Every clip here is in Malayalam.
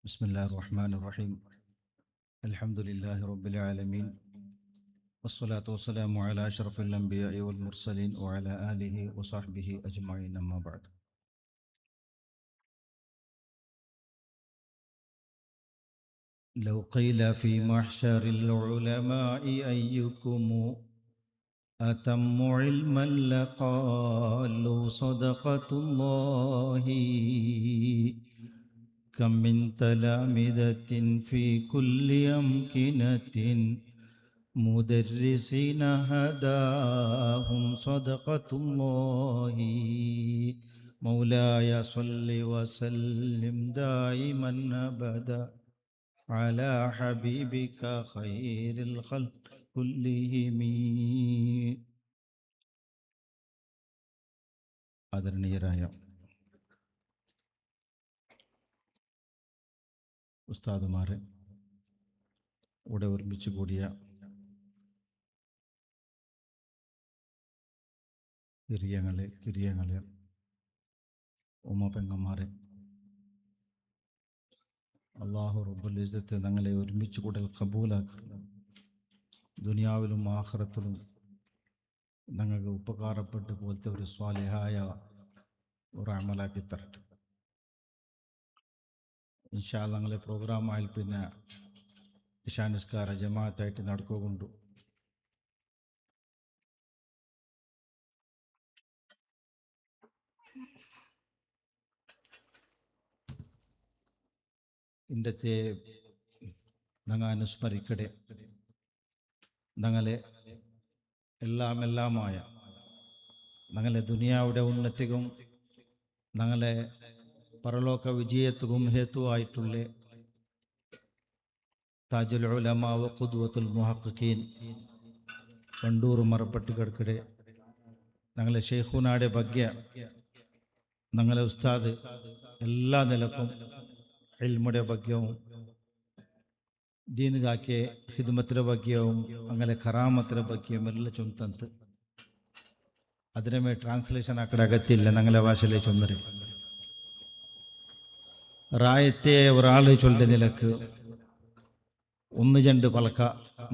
بسم الله الرحمن الرحيم. الحمد لله رب العالمين، والصلاة والسلام على أشرف الأنبياء والمرسلين وعلى آله وصحبه أجمعين، أما بعد. لو قيل في محشر العلماء أيكم أتم علما لقالوا صدقة الله. كم من تلامذة في كل أمكنة مدرسين هداهم صدقة الله. مولاي صل وسلم دائما أبدا على حبيبك خير الخلق كلهم. ആദരണീയരായ ഉസ്താദുമാരെ, ഇവിടെ ഒരുമിച്ച് കൂടിയ കിരിയങ്ങളെ, ഉമ്മ പെങ്ങന്മാരെ, അള്ളാഹു റബ്ബുൽ ഇസ്സത്ത് ഞങ്ങളെ ഒരുമിച്ച് കൂടൽ കബൂലാക്കുക. ദുനിയാവിലും ആഖിറത്തിലും ഞങ്ങൾക്ക് ഉപകാരപ്പെട്ട് പോലത്തെ ഒരു സ്വാലിഹായ ഒരു അമലാക്കി തരട്ടെ. ഇൻഷാ അല്ലാഹ് ഞങ്ങളെ പ്രോഗ്രാമായിൽ പിന്നെ ഇശാ നിസ്കാര ജമാഅത്തായിട്ട് നടക്കുകൊണ്ടു. ഇന്നത്തെ ഞങ്ങൾ അനുസ്മരിക്കടെ ഞങ്ങളെ എല്ലാമായ ഞങ്ങളെ ദുനിയാവുടെ ഉന്നതിക്കും ഞങ്ങളെ പരലോക വിജയത്തിനും ഹേതുവായിട്ടുള്ള താജുൽ ഉലമാ വ ഖുദ്വത്തുൽ മുഹഖഖീൻ വണ്ടൂർ മറപ്പട്ട് കിടക്കടെ ഞങ്ങളെ ഷെയ്ഖുനാടെ ഭാഗ്യ ഞങ്ങളെ ഉസ്താദ് എല്ലാ നിലക്കും ഇൽമുടെ ഭാഗ്യവും ദീനുകാക്കെ ഹിദ്മത്തിൻ്റെ ഭാഗ്യവും അങ്ങനെ കറാമത്തിൻ്റെ ഭാഗ്യവും എല്ലാം ചൊന്തಂತ അതിനെ മേ ട്രാൻസ്ലേഷൻ ആക്കടെ അകത്തില്ല. ഞങ്ങളെ ഭാഷയിലെ ചൊന്നരെ റായത്തെ ഒരാൾ ചൊല്ലിയ നിലക്ക് ഒന്ന് രണ്ട് പലക്ക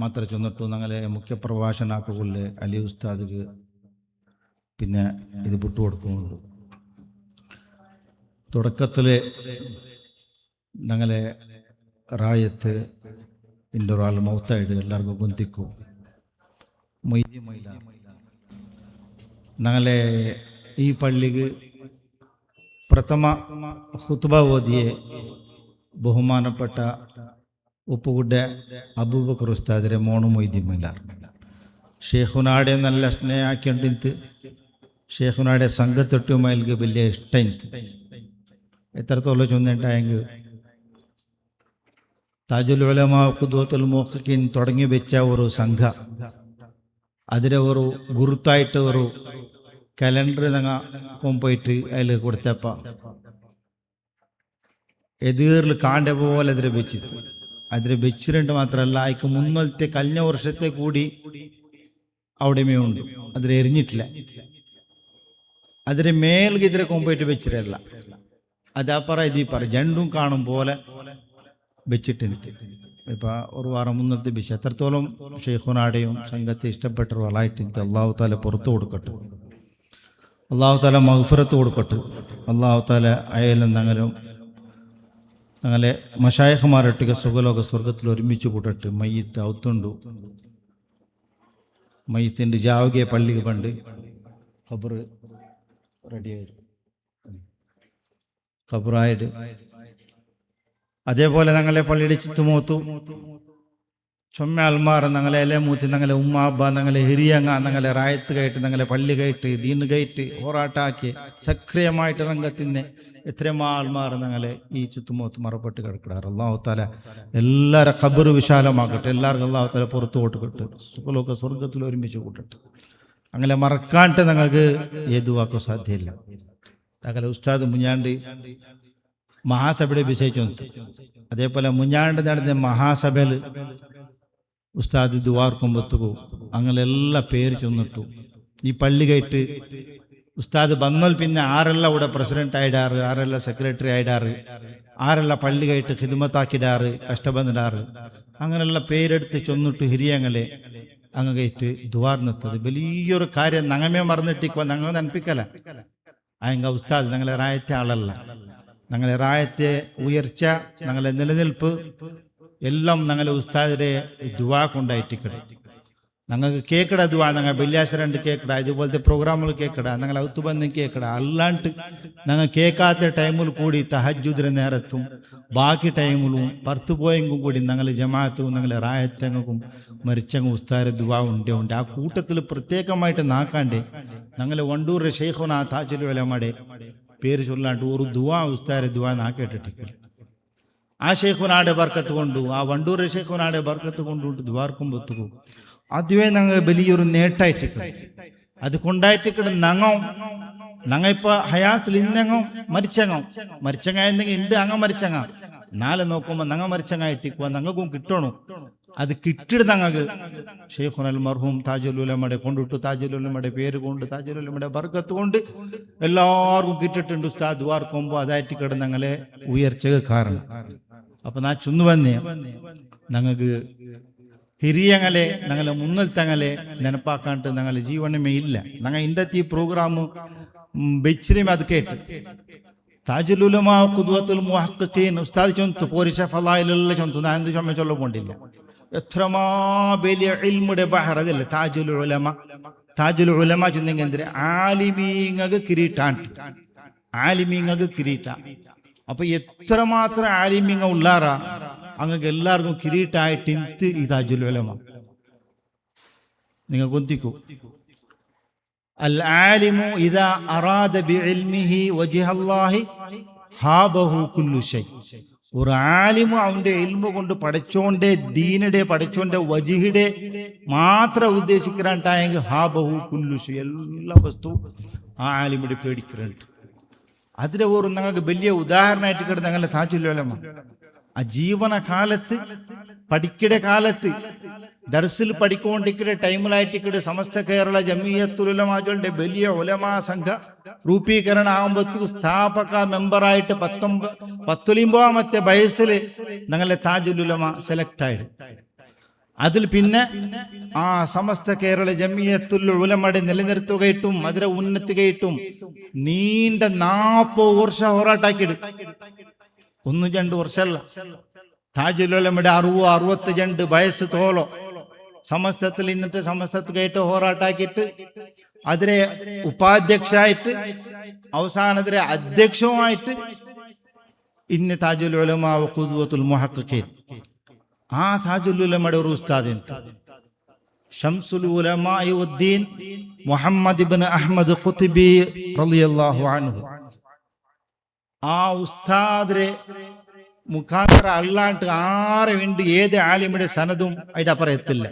മാത്രം ചൊന്നിട്ടു. ഞങ്ങളെ മുഖ്യപ്രഭാഷണാക്കുള്ള അലി ഉസ്താദിക്ക് പിന്നെ ഇത് വിട്ടുകൊടുക്കുന്നുണ്ട്. തുടക്കത്തിൽ ഞങ്ങളെ റായത്ത് ഇൻ്റെ ഒരാൾ മൗത്തായിട്ട് എല്ലാവർക്കും ഗുന്തിക്കും മൊയ്ല ഞങ്ങളെ ഈ പള്ളിക്ക് പ്രഥമ ഖുത്ബ ഓതിയെ ബഹുമാനപ്പെട്ട ഉപ്പുകുഡ അബൂബക്കർ ഉസ്താദിരെ മോണു മൊയ്തിമില്ല. ഷേഖുനാടെ നല്ല സ്നേഹാക്കിണ്ടിಂತ ഷേഖുനാടെ സംഘത്തൊട്ടുമയിൽക്ക് വലിയ ഇഷ്ടം എത്രത്തോളം ചൊന്നിട്ടായെങ്കിൽ താജുൽ ഉലമാ ഖുദ്വത്തുൽ മുഹഖഖീൻ തുടങ്ങി വെച്ച ഒരു സംഘ അതിലെ ഒരു ഗുരുത്തായിട്ട് ഒരു കലണ്ടർ ഞങ്ങൾ പോയിട്ട് അതിൽ കൊടുത്തപ്പ എതിരിൽ കാണ്ട പോലെ അതിൽ വെച്ചിട്ട് വെച്ചിട്ടുണ്ട്. മാത്രമല്ല അതിക്ക് മുന്നത്തെ കഴിഞ്ഞ വർഷത്തെ കൂടി അവിടെമേ ഉണ്ട്. അതിൽ എരിഞ്ഞിട്ടില്ല. അതിന് മേൽക്ക് ഇതിരെ കൊമ്പോയിട്ട് വെച്ചിട്ടല്ല. അതപ്പറ ഇതീപ്പറ രണ്ടും കാണും പോലെ വെച്ചിട്ടുണ്ട്. ഇപ്പം ഒരു വാരം മുന്നത്തെ വിഷയം എത്രത്തോളം ഷെയ്ഖുനാടെയും സംഘത്തെ ഇഷ്ടപ്പെട്ടവരായിട്ട് അള്ളാഹു താല പുറത്തു കൊടുക്കട്ടെ. അള്ളാഹു താല മഗ്ഫിറത്ത് കൊടുക്കട്ടെ. അള്ളാഹു താല അയലും ഞങ്ങളെ മശായിഖുമാരൊട്ടിಗೆ സുഖലോക സ്വർഗത്തിൽ ഒരുമിച്ച് കൂട്ടട്ടെ. മയ്യത്ത് ഔത്തുണ്ടു. മയ്യത്തിൻ്റെ ജാവകെ പള്ളിക്ക് പണ്ട് ഖബർ റെഡിയായി ഖബറായിട്ട് അതേപോലെ ഞങ്ങളെ പള്ളിയുടെ ചുറ്റുമൂത്തു ചൊമ്മ അൽമാർ ഞങ്ങളെ എല്ലാം മൂത്തി ഞങ്ങളെ ഉമ്മ അബ്ബ ഞങ്ങളെ ഹിരിയങ്ങ ഞങ്ങളെ റായത്ത് കയറ്റ് ഞങ്ങളെ പള്ളി കയറ്റ് ദീന് കയറ്റ് ഹോറാട്ടാക്കി സക്രിയമായിട്ട് രംഗത്തിൻ്റെ എത്രയും ആൾമാർ ഞങ്ങളെ ഈ ചുറ്റുമൂത്ത് മറപ്പെട്ട് കിടക്കിടാറ്. അള്ളാഹു താല എല്ലാവരും ഖബർ വിശാലമാക്കട്ടെ. എല്ലാവർക്കും അള്ളാഹു താല പുറത്തു കൊടുക്കട്ടെ. സുഖലൊക്കെ സ്വർഗത്തിൽ ഒരുമിച്ച് കൂട്ടട്ടെ. അങ്ങനെ മറക്കാണ്ട് ഞങ്ങൾക്ക് ഏതുവാക്കോ സാധ്യമില്ല. ഞങ്ങളെ ഉസ്താദ് മുഞ്ഞാണ്ട് മഹാസഭയുടെ വിഷയിച്ചു. അതേപോലെ മുഞ്ഞാണ്ട് നടന്ന മഹാസഭയിൽ ഉസ്താദ് ദുവാർക്കുമ്പത്തുകു അങ്ങനെ എല്ലാ പേര് ചൊന്നിട്ടു. ഈ പള്ളി കയറ്റ് ഉസ്താദ് വന്നാൽ പിന്നെ ആരെല്ലാം ഇവിടെ പ്രസിഡന്റ് ആയിടാറ്, ആരെല്ലാം സെക്രട്ടറി ആയിടാറ്, ആരെല്ലാം പള്ളി കയറ്റ് ഹിദ്മത്താക്കിടാറ് കഷ്ടബന്ധിടാറ് അങ്ങനെയുള്ള പേരെടുത്ത് ചൊന്നിട്ട് ഹിരിയങ്ങളെ അങ്ങ് കയറ്റ് ദ്വാർന്നെത്തത് വലിയൊരു കാര്യം നങ്ങമേ മറന്നിട്ടിക്കോ ഞങ്ങൾ നനപ്പിക്കല അയങ്ക ഉസ്താദ് ഞങ്ങളെ റായത്തെ ആളല്ല ഞങ്ങളെ റായത്തെ ഉയർച്ച ഞങ്ങളെ നിലനിൽപ്പ് എല്ലാം ഞങ്ങളെ ഉസ്താദിരെ ദുവാ കൊണ്ടായിട്ടിക്കടെ ഞങ്ങൾക്ക് കേക്കട ദുവാ ഞങ്ങൾ വെള്ളിയാഴ്ച 2 കേക്കട ഇതുപോലത്തെ പ്രോഗ്രാമുകൾ കേക്കട ഞങ്ങൾ ഔത്തുബന്ധം കേക്കട അല്ലാണ്ട് ഞങ്ങൾ കേൾക്കാത്ത ടൈമിൽ കൂടി തഹജ്ജുദിന്റെ നേരത്തും ബാക്കി ടൈമിലും പുറത്തു പോയെങ്കും കൂടി ഞങ്ങൾ ജമാഅത്തും ഞങ്ങളെ റായത്തെങ്ങും മരിച്ചങ്ങും ഉസ്താദ് ദുവാ ഉണ്ട് ആ കൂട്ടത്തിൽ പ്രത്യേകമായിട്ട് നാക്കാണ്ടേ ഞങ്ങളെ വണ്ടൂർ ഷെയ്ഖുന താജുൽ ഉലമയുടെ പേര് ചൊല്ലാണ്ട് ഒരു ദുവാ ഉസ്താദ് ദുവാ നാക്കേട്ടിട്ടില്ല ആ ഷെയ്ഖുനാടെ ബർക്കത്ത് കൊണ്ടു ആ വണ്ടൂർ ഷെയ്ഖുനാടെ ബർക്കത്ത് കൊണ്ടുകൊണ്ട് ദ്വാർക്കും പൊത്തുകൂ അതുവേ ഞങ്ങൾ വലിയൊരു നേട്ടായിട്ട് അത് കൊണ്ടായിട്ട് ഞങ്ങ ഇപ്പൊ ഹയാത്തിൽ ഇന്നങ്ങോ മരിച്ചങ്ങ എന്തെങ്കിലും ഉണ്ട് അങ്ങ് മരിച്ചങ്ങ നാളെ നോക്കുമ്പോ ഞങ്ങ മരിച്ചങ്ങായിട്ടിക്കുക ഞങ്ങൾക്കും കിട്ടണു അത് കിട്ടിയിട്ട് ഞങ്ങൾക്ക് ഷെയ്ഖുൽ മർഹൂം താജുൽ ഉലമയുടെ കൊണ്ടിട്ടു താജുൽ ഉലമയുടെ പേര് കൊണ്ട് താജുൽ ഉലമയുടെ ബർക്കത്ത് കൊണ്ട് എല്ലാവർക്കും കിട്ടിയിട്ടുണ്ട് ഉസ്താദ് ദ്വാർക്കുമ്പോ അതായിട്ട് കിടന്ന് ഞങ്ങളെ ഉയർച്ചക്ക് കാരണം അപ്പൊ ഞാൻ ചൊന്നു വന്നേ ഞങ്ങൾക്ക് ഹിരിയങ്ങളെ ഞങ്ങളെ മുന്നിൽ തങ്ങളെ നെനപ്പാക്കാണ്ട് ഞങ്ങളെ ജീവനമേ ഇല്ല ഞങ്ങൾ ഇന്നത്തെ ഈ പ്രോഗ്രാം വെച്ചിരുമേ അത് കേട്ട് താജുൽ ഉലമ ഖുദ്വത്തുൽ മുഹഖഖീൻ ഉസ്താദ് ചൊന്തു പോരിശ ഫളായിലുള്ള ചൊന്തു ഞാൻ എന്ത് ചൊമ്മ ചൊല്ല പോണ്ടില്ല എത്രമാ വലിയ ഇൽമുടെ ബഹർ അതല്ലേ താജുൽ ഉലമ ചൊന്നെങ്കിൽ എന്തിരെ ആലിമീങ്ങക്ക് കിരീട്ട അപ്പൊ എത്രമാത്രം ആലിമീങ്ങ ഉള്ളാറാ അങ്ങക്ക് എല്ലാവർക്കും കിരീട്ടായിട്ട് ഇന്ത് ഈ താജുൽ ഉലമ നിങ്ങൾ കൊന്തിക്കൂ അൽ ആലിമു ഇദാ അറാദ ബിഇൽമിഹി വജ്ഹല്ലാഹി ഹാബഹു കുല്ലു ശൈ ഒരു ആലിമു അവന്റെ ഇൽമു കൊണ്ട് പഠിച്ചോണ്ടേ ദീനുടെ പഠിച്ചോന്റെ വജിഹിടെ മാത്രം ഉദ്ദേശിക്കാണ്ടായെങ്കിൽ ഹാബഹു കുല്ലു ശൈ എല്ലാ വസ്തു ആ ആലിമുടെ പേടിക്കുന്നുണ്ട് അതിലെ ഒരു ഞങ്ങൾക്ക് വലിയ ഉദാഹരണമായിട്ട് കിടന്ന് ഞങ്ങളുടെ താജുൽ ഉലമ ആ ജീവന കാലത്ത് പഠിക്കടെ കാലത്ത് ദർസിൽ പഠിക്കൊണ്ടിരിക്കുന്ന ടൈമിലായിട്ട് സമസ്ത കേരള ജമിയത്തുൽ ഉലമാകളുടെ വലിയ ഉലമാ സംഘ രൂപീകരണം ആകുമ്പോഴത്തേക്ക് സ്ഥാപക മെമ്പറായിട്ട് 19 വയസ്സിൽ ഞങ്ങളുടെ താജുൽ ഉലമ സെലക്ട് ആയി അതിൽ പിന്നെ ആ സമസ്ത കേരള ജമിയത്തുൽ ഉലമയുടെ നിലനിർത്തുകയിട്ടും അതിലെ ഉന്നത്തികയിട്ടും നീണ്ട 40 വർഷം പോരാട്ടാക്കിയിട്ട് 1-2 വർഷമല്ല താജുൽ ഉലമയുടെ 60-62 വയസ്സ് തോലോ സമസ്തത്തിൽ ഇന്നിട്ട് സമസ്തത്തിലായിട്ട് പോരാട്ടാക്കിയിട്ട് അതിലെ ഉപാധ്യക്ഷായിട്ട് അവസാനത്തിലെ അധ്യക്ഷവുമായിട്ട് ഇന്ന് താജുൽ ഉലമ ഖുദ്വത്തുൽ മുഹഖഖീൻ ആ താജുൽ ഉലമയുടെ ഒരു ഉസ്താദ് ഷംസുൽ ഉലമാഇ വദ്ദീൻ മുഹമ്മദ് ഇബ്നു അഹ്മദ് ഖുത്ബി റളിയല്ലാഹു അൻഹു ആ ഉസ്താദിനെ മുഖാന്തര അല്ലാണ്ട് ആരെ വേണ്ടി ഏത് ആലിമിയുടെ സനതും അതിന്റെ അപ്പുറം എത്തില്ല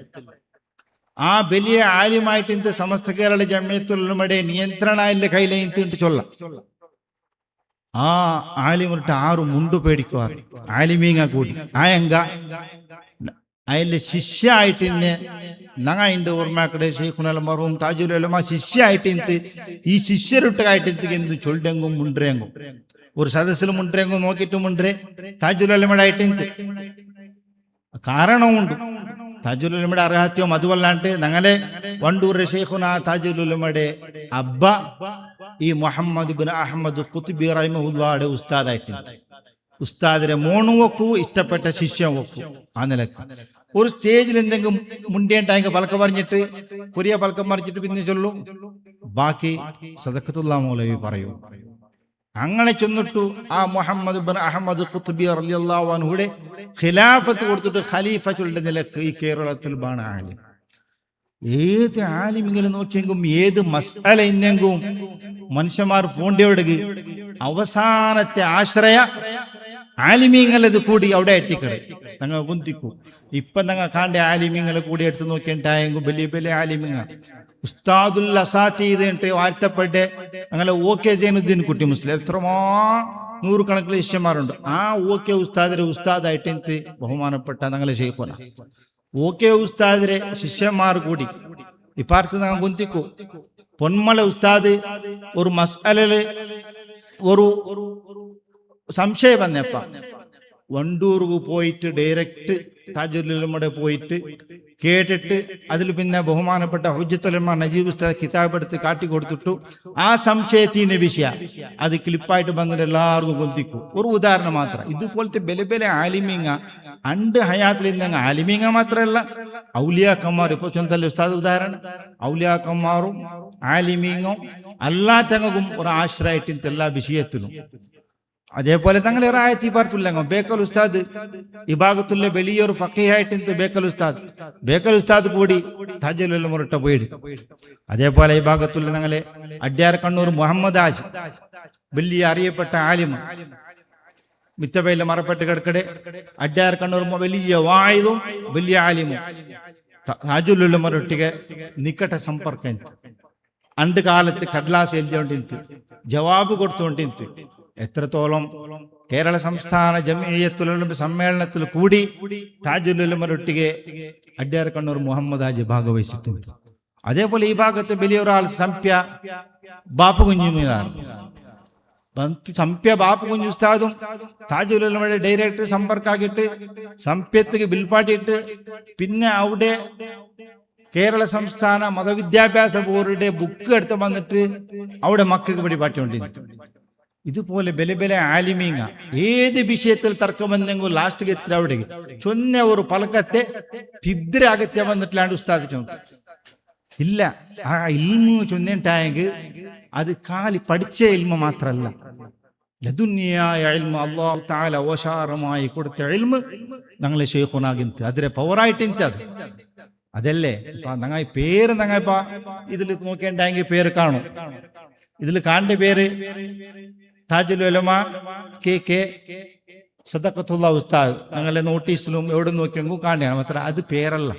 ആ വലിയ ആലിമായിട്ട് ഇന്ത് സമസ്ത കേരള ജമിയത്തുൽ ഉലമയുടെ നിയന്ത്രണ കയ്യിലെ ഇന്ത് ചൊല്ലാം ആ ആലിമിട്ട് 6 മുണ്ടു പേടിക്കുവാറ് ആലിമീങ്ങ കൂടി ആയങ്ക അതിലെ ശിഷ്യായിട്ട് ഇന്ന് ഞങ്ങ അതിന്റെ ഓർമ്മക്കടെ ഷെയ്ഖുൽ മർഹൂം താജുൽ ഉലമ ശിഷ്യായിട്ട് ഇന്ത് ഈ ശിഷ്യരുട്ടായിട്ട് എന്ത് ചൊല്ലെങ്കും മുണ്ടേങ്കും ഒരു സദസ്സിൽ മുണ്ടേങ്കും നോക്കിയിട്ട് മുണ്ടേ താജുൽ ഉലമയുടെ ആയിട്ട് കാരണമുണ്ട് താജുൽ ഉലമയുടെ അർഹത്യം അതുവല്ലാണ്ട് ഞങ്ങളെ വണ്ടൂർ ഷെയ്ഖുന താജുൽ ഉലമയുടെ അബ്ബ ഈ മുഹമ്മദ് ഇബ്നു അഹ്മദ് ഖുത്ബി റഹിമഹുല്ലാഹുടെ ഉസ്താദായിട്ടുണ്ട് ഉസ്താദിനെ മോണും വെക്കൂ ഇഷ്ടപ്പെട്ട ശിഷ്യം വെക്കൂ ആ നിലക്ക് ഒരു സ്റ്റേജിൽ എന്തെങ്കിലും മുണ്ടേണ്ടായെങ്കിൽ പലക്കം പറഞ്ഞിട്ട് പുതിയ പലക്കം മറിച്ചിട്ട് പിന്നെ ചൊല്ലു ബാക്കി സദഖത്തുല്ലാ മൗലവി പറയൂ അങ്ങനെ ചെന്നിട്ടു ആ മുഹമ്മദ് ഇബ്നു അഹ്മദ് ഖുത്ബി റളിയല്ലാഹു അൻഹുടെ ഖിലാഫത്ത് കൊടുത്തിട്ട് ഖലീഫ ചൊല്ലുന്ന നിലക്ക് ഈ കേരളത്തിൽ ബാണ ആലിം ഏത് ആലിമിങ്ങനെ നോക്കിയെങ്കും ഏത് മസ്അല ഇന്നെങ്കും മനുഷ്യന്മാർ പോണ്ടിയോടക്ക് അവസാനത്തെ ആശ്രയ ആലിമീങ്ങളത് കൂടി അവിടെ എത്തിക്കടേ ഞങ്ങൾ കുന്തിക്കൂ ഇപ്പൊ ഞങ്ങൾ കാണ്ട ആലിമീങ്ങളെ കൂടി എടുത്ത് നോക്കിയിട്ടായെങ്കും വലിയ വലിയ ആലിമീങ്ങ ഉസ്താദുൽ അസാത്തീദ് വാഴ്ത്തപ്പെട്ട് ഞങ്ങളെ OK സൈനുദ്ദീൻ കുട്ടി മുസ്ലിം എത്രമാ 100 കണക്കിൽ ശിഷ്യന്മാരുണ്ട് ആ OK ഉസ്താദിന്റെ ഉസ്താദായിട്ട് എനിക്ക് ബഹുമാനപ്പെട്ട ഞങ്ങളെ ഷെയ്ഖുന OK ഉസ്താദിന്റെ ശിഷ്യന്മാർ കൂടി ഇപ്പാർത്ത് ഞങ്ങൾ കുന്തിക്കൂ പൊന്മല ഉസ്താദ് ഒരു മസ്അലയില് ഒരു സംശയം വന്നപ്പ വണ്ടൂർക്ക് പോയിട്ട് ഡയറക്റ്റ് താജുലുലമയുടെ പോയിട്ട് കേട്ടിട്ട് അതിൽ പിന്നെ ബഹുമാനപ്പെട്ട ഹുജ്ജത്തുലമ നജീബ് ഉസ്താദ് കിതാബ് എടുത്ത് കാട്ടിക്കൊടുത്തിട്ടു. ആ സംശയത്തിന്റെ വിഷയ അത് ക്ലിപ്പായിട്ട് വന്നിട്ട് എല്ലാവർക്കും കൊന്തിക്കും. ഒരു ഉദാഹരണം മാത്രം. ഇതുപോലത്തെ ബലെ ആലിമീങ്ങ അണ്ട് ഹയാത്തിൽ ഇന്നങ്ങ് ആലിമീങ്ങ മാത്രമല്ല, ഔലിയാക്കന്മാർ ഇപ്പൊ ചൊന്തല്ല ഉസ്താദ് ഉദാഹരണം. ഔലിയാക്കന്മാരും ആലിമീങ്ങും അല്ലാത്തങ്ങും ഒരു ആശ്രയത്തിന്റെ എല്ലാ വിഷയത്തിലും. അതേപോലെ തങ്ങളെ റായത്തി പറഞ്ഞില്ല ബേക്കൽ ഉസ്താദ് ഈ ഭാഗത്തുള്ള വലിയൊരു ഫക്കീഹായിട്ട് ബേക്കൽ ഉസ്താദ് കൂടി താജുലുലമ മുരട്ട പോയിട്. അതേപോലെ ഈ ഭാഗത്തുള്ള ഞങ്ങളെ അഡ്യാർ കണ്ണൂർ മുഹമ്മദ് ആജ് വലിയ അറിയപ്പെട്ട ആലിമ് മിത്തബയിലെ മറപ്പെട്ട് കിടക്കടെ അഡ്യാർ കണ്ണൂർ വലിയ വായുതും വലിയ ആലിമും താജുലുലമ മുരട്ടിಗೆ നിക്കಟ ಸಂಪರ್ಕ അണ്ട് കാലത്ത് കടലാസ് എഴുതിയോണ്ടിന്ത് ജവാബ് കൊടുത്തോണ്ടിന്ത്. എത്രത്തോളം കേരള സംസ്ഥാന ജംഇയ്യത്തുൽ സമ്മേളനത്തിൽ കൂടി താജുലുലമയൊട്ടിಗೆ അഡ്യാർ കണ്ണൂർ മുഹമ്മദ് ആജി ഭാഗവഹിച്ചിട്ടുണ്ട്. അതേപോലെ ഈ ഭാഗത്ത് വലിയൊരാൾ സംപ്യ ബാപ്പുകുഞ്ഞുമീനാർ സംപ്യ ബാപ്പുകുഞ്ഞു ഉസ്താദും താജുലുലമയുടെ ഡയറക്ടർ സമ്പർക്കാക്കിയിട്ട് സംപ്യത്തിക്ക് ബിൽപാട്ടിയിട്ട് പിന്നെ അവിടെ കേരള സംസ്ഥാന മതവിദ്യാഭ്യാസ ബോർഡിന്റെ ബുക്ക് എടുത്ത് വന്നിട്ട് അവിടെ മക്കൾക്ക് വേണ്ടി പാട്ടിക്കൊണ്ടിരുന്നു. ഇതുപോലെ ബലെ ആലിമീങ്ങ ഏത് വിഷയത്തിൽ തർക്കം വന്നെങ്കിൽ ലാസ്റ്റ് എത്ര അവിടെ ചൊന്ന ഒരു പലക്കത്തെ തിദ്ര അകത്യ വന്നിട്ടില്ലാണ്ട് ഉസ്താദിട്ടുണ്ട് ഇല്ല. ആ ഇൽമു ചൊന്നിട്ടായെങ്കിൽ അത് കാലി പഠിച്ച ഇൽമ മാത്രല്ല, ലദുന്യായ ഇൽമ അല്ലാഹു തആല ഓശാരമായി കൊടുത്ത ഇൽമ ഞങ്ങളെ ശൈഖുനാഗിന്ത് അതിരെ പവറായിട്ട് അത് അതല്ലേ. ഞങ്ങൾ പേര് ഞങ്ങപ്പ ഇതിൽ നോക്കേണ്ടെങ്കിൽ പേര് കാണും. ഇതിൽ കാണേണ്ട പേര് താജുലുലമ കെ സദഖത്തുള്ള ഉസ്താദ്. ഞങ്ങളെ നോട്ടീസിലും എവിടെ നോക്കിയെങ്കിൽ കാണണം അത്ര. അത് പേരല്ല.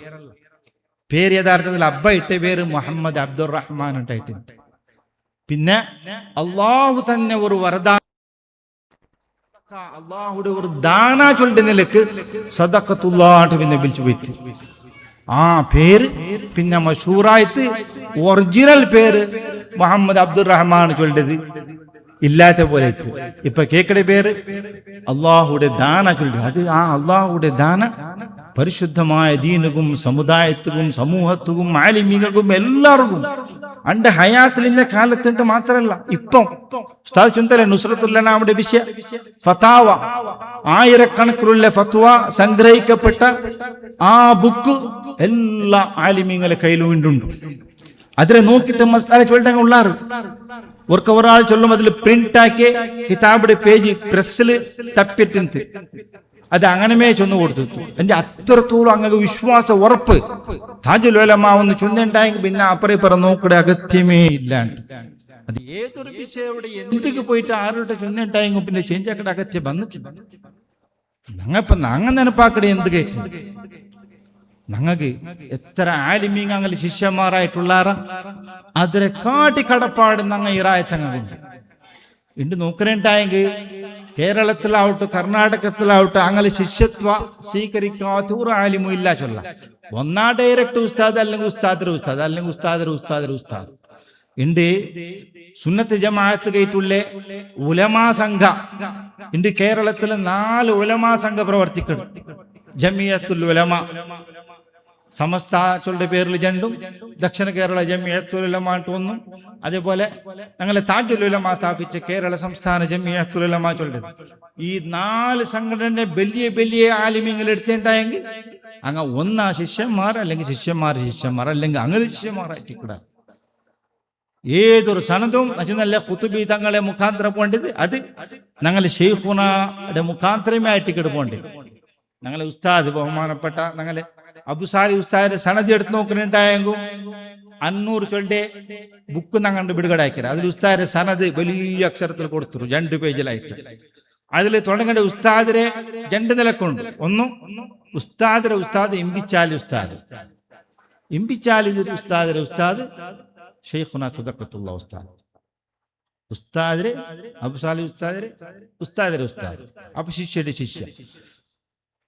പേര് യഥാർത്ഥത്തിൽ അബ്ബ ഇട്ട പേര് മുഹമ്മദ് അബ്ദുർ റഹ്മാൻ ഉണ്ടായിട്ട്. പിന്നെ അള്ളാഹു തന്നെ ഒരു വരദാന അള്ളാഹുടെ ഒരു ദാന ചൊല്ലുന്ന നിലക്ക് സദഖത്തുള്ളാട്ട് പിന്നെ വിളിച്ചു പോയിട്ട് ആ പേര് പിന്നെ മഷൂറായിട്ട് ഒറിജിനൽ പേര് മുഹമ്മദ് അബ്ദുർ റഹ്മാൻ ചൊല്ലത് ഇല്ലാത്ത പോലെ ഇപ്പൊ കേക്കടെ പേര് അള്ളാഹുടെ ദാന ചൊല്ലത്. അത് ആ അള്ളാഹുടെ ദാന പരിശുദ്ധമായ ദീനുക്കും സമുദായത്തിനും സമൂഹത്തിനും ആലിമീകൾക്കും എല്ലാവർക്കും അണ്ട് ഹയാത്തിലിന്റെ കാലത്തിന്റെ മാത്രമല്ല ഇപ്പം ഉസ്താദ് ചുന്തല നുസ്രത്തുല്ലനാമയുടെ വിഷയ ഫതാവ ആയിരക്കണക്കിലുള്ള ഫത്വ സംഗ്രഹിക്കപ്പെട്ട ആ ബുക്ക് എല്ലാ ആലിമീങ്ങളെ കയ്യിലും ഉണ്ട്. അതിനെ നോക്കിയിട്ട് മസാല ചൊല്ലാൻ ഉള്ളാറ് ഒരാൾ ചൊല്ലും അതിൽ പ്രിന്റ് ആക്കി കിതാബിന്റെ പേജ് പ്രസ്സിൽ തപ്പിട്ടുണ്ട്. അത് അങ്ങനമേ ചൊന്നു കൊടുത്തു. എന്റെ അത്രത്തോളം അങ്ങനെ വിശ്വാസ ഉറപ്പ് താജുലുലമ ഒന്ന് ചൊന്നുണ്ടായെങ്കിൽ പിന്നെ അപ്പറേ നോക്കടെ അഗത്യമേ ഇല്ലാണ്ട്. അത് ഏതൊരു വിഷയം എന്തൊക്കെ പോയിട്ട് ആരുടെ ചൊന്നുണ്ടായെങ്കിൽ പിന്നെ ചേഞ്ച് ആക്കടെ അഗത്യം വന്നിട്ടില്ല. ഞങ്ങപ്പ ഞങ്ങ നെനപ്പാക്കടെ എന്ത് കേട്ടു ഞങ്ങൾക്ക് എത്ര ആലിമീങ്ങ അങ്ങനെ ശിഷ്യന്മാരായിട്ടുള്ളാറ അതിനെ കാട്ടി കടപ്പാട് ഞങ്ങൾ ഇറായത്തങ്ങളുണ്ട് ഇണ്ട് നോക്കണുണ്ടായെങ്കിൽ കേരളത്തിലാവട്ടെ കർണാടകത്തിലാവട്ടെ അങ്ങനെ ശിഷ്യത്വ സ്വീകരിക്കാത്ത ഒരു ആലിമും ഇല്ല ചൊല്ല. ഒന്നാ ഡയറക്റ്റ് ഉസ്താദ് അല്ലെങ്കിൽ ഉസ്താദ് ഉണ്ട്. സുന്നത്ത് ജമാഅത്ത് കേട്ടുള്ള ഉലമാ സംഘ ഉണ്ട്. കേരളത്തിലെ 4 ഉലമാ സംഘ പ്രവർത്തിക്കണം. ജമിയത്തുൽ ഉലമ സമസ്ത ചൊല്ലുടെ പേരിൽ രണ്ടും, ദക്ഷിണ കേരള ജമിയത്തുൽ ഉലമ ഒന്നും, അതേപോലെ ഞങ്ങളെ താജുൽ ഉലമ സ്ഥാപിച്ച കേരള സംസ്ഥാന ജമിയത്തുൽ ഉലമ ചൊല്ലുന്നത്. ഈ 4 സംഘടന വലിയ വലിയ ആലിമ്യങ്ങൾ എടുത്തിട്ടുണ്ടായെങ്കിൽ അങ്ങ് ഒന്നാ ശിഷ്യന്മാർ അല്ലെങ്കിൽ ശിഷ്യന്മാർ അല്ലെങ്കിൽ അങ്ങനെ ശിഷ്യന്മാരായിട്ടിക്കൂടാ. ഏതൊരു സനതും നല്ല കുത്തുബി തങ്ങളെ മുഖാന്തരം പോണ്ടത് അത് ഞങ്ങളെ ഷെയ്ഖുനയുടെ മുഖാന്തരമേ ആയിട്ടിക്കട് പോണ്ടത്. ഞങ്ങളെ ഉസ്താദ് ബഹുമാനപ്പെട്ട ഞങ്ങളെ അബുസാലി ഉസ്താദിന്റെ സനദ് എടുത്ത് നോക്കുന്നുണ്ടായെങ്കിൽ 500 ചൊല്ലെ ബുക്ക് ഞങ്ങളുടെ വിടുകടാക്കിയത്. അതിൽ ഉസ്താദിന്റെ സനദ് വലിയ അക്ഷരത്തിൽ കൊടുത്തു 2 പേജിലായിട്ട്. അതിൽ തുടങ്ങേണ്ട ഉസ്താദിനെ 2 നിലക്കുണ്ട്. ഒന്ന് ഉസ്താദ് ഇമ്പിച്ചാലി ഉസ്താദ് ഷെയ്ഖുന സദഖത്തുള്ള ഉസ്താദ് അബുസാലി ഉസ്താദ് അപ്പൊ ശിഷ്യയുടെ ശിഷ്യ.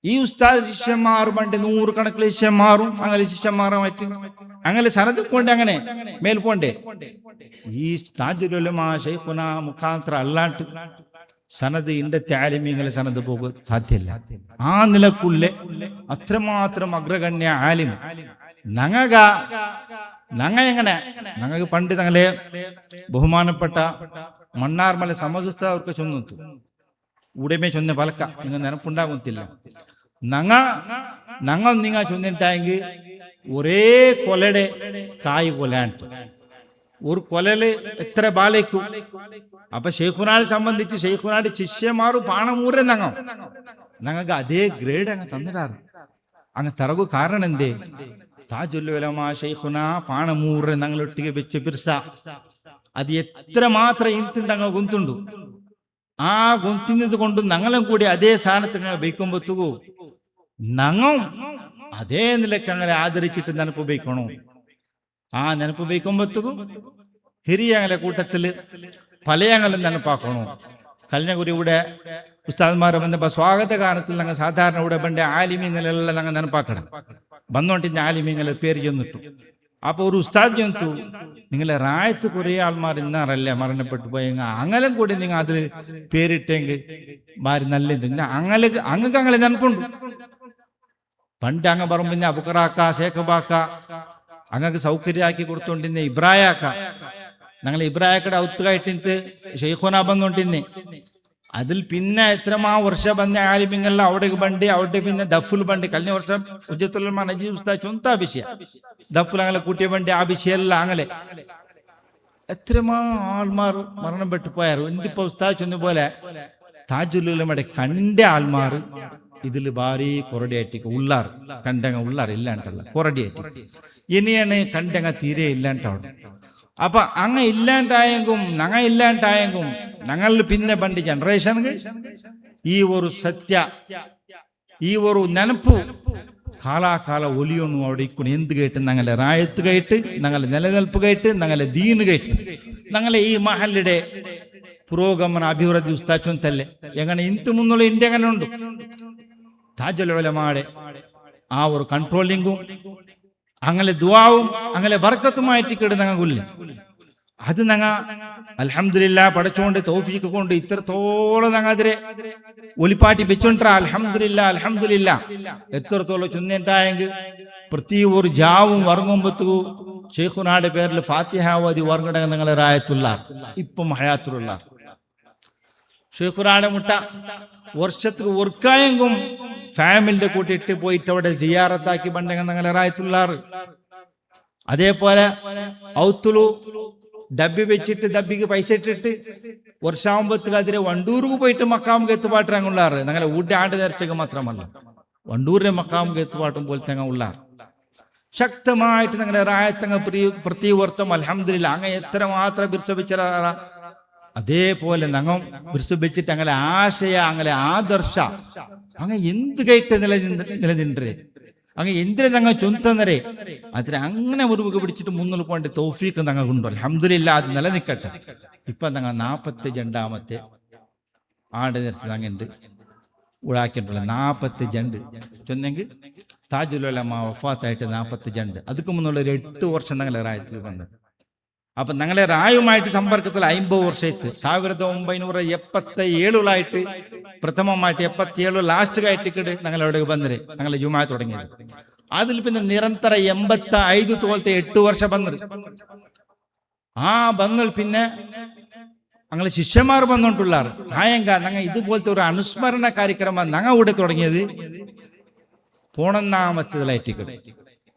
ഈ ഉസ്താദ് ശിഷ്യന്മാർ പണ്ട് 100 കണക്കിലെ ശിഷ്യന്മാരും അങ്ങനെ ശിഷ്യന്മാരുമായിട്ട് അങ്ങനെ സനത് കൊണ്ട് അങ്ങനെ മേൽ പോണ്ടേ. ഈ താജുൽ ഉലമ ഷെയ്ഖുന മുഖാന്തര അല്ലാണ്ട് സനത് ഇണ്ടത്തെ ആലിമീങ്ങളെ സനത് പോകുക സാധ്യല്ല. ആ നിലക്കുള്ളെ അത്രമാത്രം അഗ്രഗണ്യ ആലിം എങ്ങനെ ഞങ്ങൾക്ക് പണ്ട് ഞങ്ങളെ ബഹുമാനപ്പെട്ട മണ്ണാർമല സമസ്ത അവർക്ക് ചൊന്നു ഉടമേ ചൊന്ന പലക്ക നിങ്ങൾ നെനപ്പുണ്ടാകുന്നില്ല. നിങ്ങൾ ചൊന്നിട്ടായെങ്കിൽ ഒരേ കൊലയുടെ കായ് പോലെയാണ്. ഒരു കൊലല് എത്ര ബാലേക്കും. അപ്പൊ ഷെയ്ഖുനാൾ സംബന്ധിച്ച് ഷെയ്ഖുനാട് ശിഷ്യമാරු പാണമൂരെ ഞങ്ങൾക്ക് അതേ ഗ്രേഡ് അങ്ങ് തന്നിടാറ്. അങ്ങ് തറകു കാരണം എന്തേ? താജുൽ ഉലമാ ഷെയ്ഖുന പാണമൂറെ ഞങ്ങളൊട്ടിಗೆ വെച്ച പിർസ അത് എത്ര മാത്രം ഇന്തുണ്ട് അങ്ങ് ഗുന്തുണ്ടു. ആ ഗുന്തിനത് കൊണ്ട് ഞങ്ങളും കൂടി അതേ സ്ഥാനത്ത് ബൈക്കുമ്പോത്തുകു ഞങ്ങൾ അതേ നിലക്ക് അങ്ങനെ ആദരിച്ചിട്ട് നെനപ്പ് ബൈക്കണോ. ആ നെനപ്പ് ബൈക്കുമ്പോത്തുകു ഹിരിയങ്ങളെ കൂട്ടത്തില് പലയങ്ങളും നെനപ്പാക്കണോ. കഴിഞ്ഞ കുറി ഇവിടെ ഉസ്താദ്മാരെ വന്നപ്പോ സ്വാഗത ഗാനത്തിൽ ഞങ്ങൾ സാധാരണ ഇവിടെ പണ്ട് ആലിമീങ്ങളെല്ലാം ഞങ്ങൾ നെനപ്പാക്കണം. വന്നോണ്ടിന്റെ ആലിമീങ്ങളെ പേര് ചെന്നിട്ടു. അപ്പൊ ഒരു ഉസ്താദ് ചെന്നു, നിങ്ങളെ റായത്ത് കുറെ ആൾമാർ ഇന്നാറല്ലേ മരണപ്പെട്ടു പോയെങ്കിൽ അങ്ങനെ കൂടി നിങ്ങൾ അതിൽ പേരിട്ടെങ്കിൽ ഭാര്യ നല്ലത്. അങ്ങക്ക് അങ്ങനെ നെനപ്പുണ്ട്. പണ്ട് അങ്ങ് പറമ്പിന്റെ അബുക്കറാക്ക ഷേഖബാക്ക അങ്ങക്ക് സൗകര്യമാക്കി കൊടുത്തോണ്ടിന്നെ ഇബ്രായാക്ക ഞങ്ങൾ ഇബ്രായക്കടെ ഔത്തുകായിട്ടിന്ന് ഷെയ്ഖുന ബന്നോണ്ടിന്നെ. അതിൽ പിന്നെ എത്രമാ വർഷം ಬಂದ ആലിമിങ്ങെല്ലാം അവിടേക്ക് ಬಂಡಿ അവിടെ പിന്നെ ദഫുൽ ಬಂಡಿ. കഴിഞ്ഞ വർഷം ഹുജ്ജത്തുൽ നജീബ് ഉസ്താദ് ചൊന്ത വിഷയ ദഫുൽ അങ്ങനെ കൂട്ടിയ ಬಂಡಿ ആ വിഷയല്ല. അങ്ങനെ എത്രമാ ആൾമാർ മരണപ്പെട്ടു പോയാറ്. ഇന്നിപ്പോ ഉസ്താദ് ചൊന്ന പോലെ താജുൽ ഉലമയുടെ കണ്ട ആൾമാർ ഇതില് ഭാരി കൊറടിയായിട്ട് ഉള്ളാർ കണ്ടങ്ങ ഉള്ളാർ ഇല്ലാണ്ടല്ല കൊറടിയായിട്ട് ഇനിയാണ് കണ്ടങ്ങ തീരെ ഇല്ലാണ്ടവിടെ. അപ്പൊ അങ്ങ ഇല്ലാണ്ടായെങ്കും ഞങ്ങൾ പിന്നെ പണ്ട് ജനറേഷന് ഈ ഒരു സത്യ ഈ ഒരു നെനപ്പു കാലാകാല ഒലിയൊന്നും അവിടെ ഇക്കുന്നു. എന്ത് കേട്ട് ഞങ്ങളെ റായത്ത് കേട്ട് ഞങ്ങളെ നിലനിൽപ്പ് കേട്ട് ഞങ്ങളെ ദീന് കേട്ട് ഞങ്ങളെ ഈ മഹലിടെ പുരോഗമന അഭിവൃദ്ധി ഉസ്താച്ചൊന്തല്ലേ എങ്ങനെ ഇന്ത് മുന്നുള്ള ഇന്ത്യ എങ്ങനെ ഉണ്ട്. താജുൽ ഉലമാടെ ആ ഒരു കൺട്രോളിങ്ങും അങ്ങനെ ദുആവും അങ്ങനെ ബർക്കത്തുമായിട്ട് കിടന്നങ്ങുല്ലേ. അത് ഞങ്ങ അൽഹംദുലില്ലാ പടച്ചോണ്ട് തൗഫീഖ് കൊണ്ട് ഇത്രത്തോളം ഞങ്ങൾ അതിരെ ഒലിപ്പാട്ടി വെച്ചോണ്ടാ. അൽഹംദുലില്ലാ എത്രത്തോളം ചൊന്നിട്ടായെങ്കിൽ പ്രതി ഒരു ജാവും വർങ്ങുമ്പത്തു ഷെയ്ഖുനാടെ പേരിൽ ഫാത്തിഹ ഓതി വർങ്ങട ഞങ്ങളെ റായത്തുള്ള ഇപ്പം ഹയാത്തുള്ള ഷെയ്ഖുനാടെ മുട്ട വർഷத்துக்கு ഒർക്കായെങ്കും ഫാമിലിന്റെ കൂട്ടിയിട്ട് പോയിട്ട് അവിടെ സിയാറത്താക്കി പണ്ടെങ്കിൽ ഞങ്ങളെ റായത്തുള്ളാറ്. അതേപോലെ ഔത്തുലു ഡബ്ബി വെച്ചിട്ട് ഡബ്ബിക്ക് പൈസ ഇട്ടിട്ട് വർഷാവുമ്പത്തേക്ക് അതിരെ വണ്ടൂർക്ക് പോയിട്ട് മക്കാമുക്ക് എത്തുപാട്ട് അങ്ങുള്ളാറ്. ഞങ്ങളെ ഊട്ടി ആണ്ട് നേർച്ചക്ക് മാത്രമല്ല വണ്ടൂരിന്റെ മക്കാമുക്ക് എത്തുപാട്ടും പോലത്തെ അങ്ങ് ഉള്ളാർ. ശക്തമായിട്ട് ഞങ്ങളെ റായത്തങ്ങ് പ്രതിവർത്തം അൽഹംദുലില്ലാ അങ്ങ് എത്ര മാത്രം ബിർസബിച്ച അതേപോലെ ഞങ്ങൾ ബിർസബിച്ചിട്ട് അങ്ങനെ ആശയ അങ്ങനെ ആദർശ അങ്ങ് എന്ത് കേട്ട് നിലനിன்றേ അങ്ങ് എന്തിനെ ഞങ്ങൾ ചൊന്തന്നരേ അതിന് അങ്ങനെ മുറിവുക പിടിച്ചിട്ട് മുന്നിൽ പോകേണ്ട തൗഫീഖ് ഞങ്ങൾക്കുണ്ടോ. അൽഹംദുലില്ലാ അത് നിലനിൽക്കട്ടെ. ഇപ്പൊ ഞങ്ങൾ 42ാമത്തെ ആണ്ട് നേർച്ച അങ്ങണ്ട് ഉടാക്കിയിട്ടുള്ള 42 ചൊന്നെങ്കിൽ താജുൽ ഉലമ വഫാത്തായിട്ട് 42. അതുക്ക് മുന്നുള്ള ഒരു 8 വർഷം ഞങ്ങളെ റായത്തിൽ വന്നത്. അപ്പൊ ഞങ്ങളെ റായുമായിട്ട് സമ്പർക്കത്തിൽ 50 വർഷത്ത് 1977 പ്രഥമമായിട്ട് 77 ലാസ്റ്റ് കയറ്റിക്കിട് ഞങ്ങളവിടെ വന്നത് ഞങ്ങളെ ജുമാ തുടങ്ങിയത്. അതിൽ പിന്നെ നിരന്തര 85 തോലത്തെ 8 വർഷം വന്നത്. ആ ബന്നൽ പിന്നെ ഞങ്ങളെ ശിഷ്യന്മാർ വന്നോണ്ടുള്ളാറ്. ആയങ്ക ഞങ്ങൾ ഇതുപോലത്തെ ഒരു അനുസ്മരണ കാര്യക്രമം ഞങ്ങൾ ഇവിടെ തുടങ്ങിയത് 11ാമത്തേതിലായിട്ടിക്കട്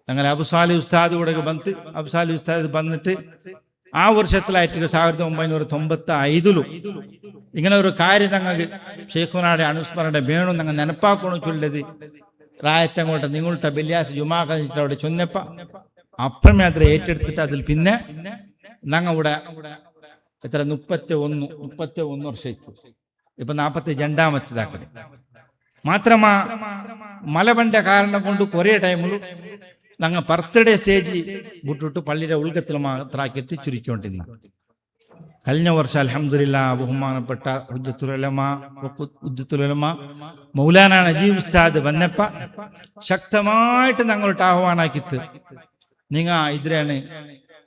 ഞങ്ങൾ അബുസാലി ഉസ്താദ് ഇവിടെ വന്ന് അബുസാലി ഉസ്താദ് വന്നിട്ട് ആ വർഷത്തിലായിട്ട് 1995 ഇങ്ങനെ ഒരു കാര്യം ഞങ്ങൾക്ക് ഷെയ്ഖുനാടെ അനുസ്മരണ വേണം ഞങ്ങൾ നെനപ്പാക്കണു ചൊല്ലത് റായത്തങ്ങോട്ട് നിങ്ങളുടെ ബല്യാസ് ജുമാ കഴിഞ്ഞിട്ട് അവിടെ ചൊന്നപ്പ അപ്പമേ അത്ര ഏറ്റെടുത്തിട്ട് അതിൽ പിന്നെ ഞങ്ങൾ ഇവിടെ എത്ര 31 വർഷം ഇപ്പൊ 42ാമത്തേതാക്കണേ. മാത്രമാ മലബണ്ട കാരണം കൊണ്ട് കുറേ ടൈമിൽ ഞങ്ങൾ ബർത്ത്ഡേ സ്റ്റേജ് വിട്ടിട്ട് പള്ളിയുടെ ഉൾഗത്തിൽ മാത്രമാക്കിയിട്ട് ചുരുക്കൊണ്ടിരുന്ന. കഴിഞ്ഞ വർഷം അൽഹംദുലില്ലാ ബഹുമാനപ്പെട്ട ഹുജ്ജത്തുൽ ഉലമ മൗലാന നജീബ് ഉസ്താദ് വന്നപ്പ ശക്തമായിട്ട് ഞങ്ങളുടെ ആഹ്വാനാക്കിത്ത് നിങ്ങൾ ഇതിലാണ്